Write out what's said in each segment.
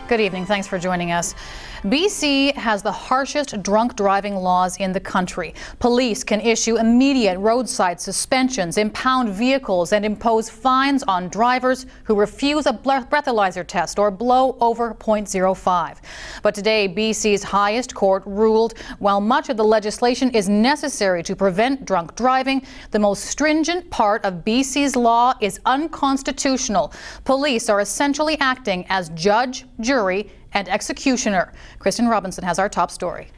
Good evening. Thanks for joining us. BC has the harshest drunk driving laws in the country. Police can issue immediate roadside suspensions, impound vehicles, and impose fines on drivers who refuse a breathalyzer test or blow over .05. But today, BC's highest court ruled while much of the legislation is necessary to prevent drunk driving, the most stringent part of BC's law is unconstitutional. Police are essentially acting as judge, jury, and executioner. Kristen Robinson has our top story.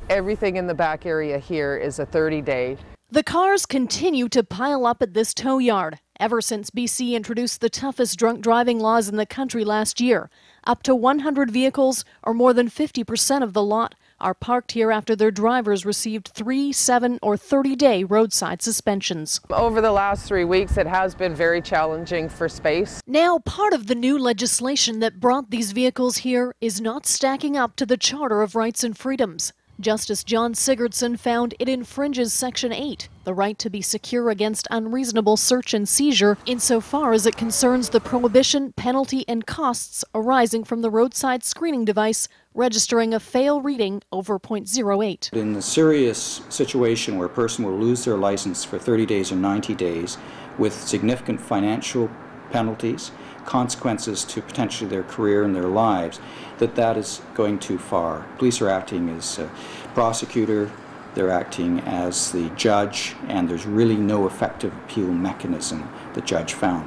Everything in the back area here is a 30-day. The cars continue to pile up at this tow yard ever since BC introduced the toughest drunk driving laws in the country last year. Up to 100 vehicles, or more than 50% of the lot, are parked here after their drivers received 3, 7, or 30-day roadside suspensions. Over the last 3 weeks, it has been very challenging for space. Now, part of the new legislation that brought these vehicles here is not stacking up to the Charter of Rights and Freedoms. Justice John Sigurdsson found it infringes Section 8, the right to be secure against unreasonable search and seizure, insofar as it concerns the prohibition, penalty, and costs arising from the roadside screening device registering a fail reading over .08. In a serious situation where a person will lose their license for 30 days or 90 days with significant financial penalties, consequences to potentially their career and their lives, that is going too far. Police are acting as a prosecutor, they're acting as the judge, and there's really no effective appeal mechanism, the judge found.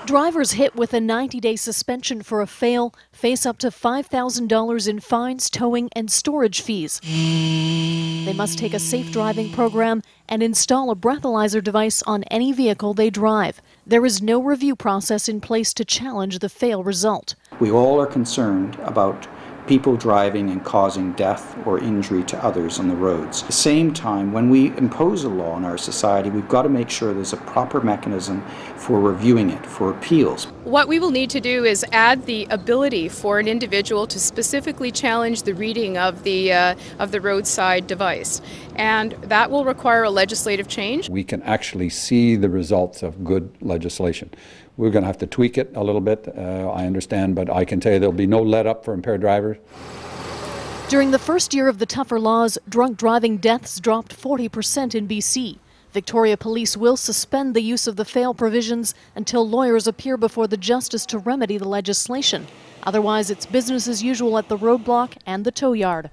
Drivers hit with a 90-day suspension for a fail face up to $5,000 in fines, towing, and storage fees. They must take a safe driving program and install a breathalyzer device on any vehicle they drive. There is no review process in place to challenge the fail result. We all are concerned about people driving and causing death or injury to others on the roads. At the same time, when we impose a law in our society, we've got to make sure there's a proper mechanism for reviewing it, for appeals. What we will need to do is add the ability for an individual to specifically challenge the reading of the roadside device, and that will require a legislative change. We can actually see the results of good legislation. We're going to have to tweak it a little bit, I understand, but I can tell you there'll be no let up for impaired drivers. During the first year of the tougher laws, drunk driving deaths dropped 40% in BC. Victoria Police will suspend the use of the fail provisions until lawyers appear before the justice to remedy the legislation. Otherwise, it's business as usual at the roadblock and the tow yard.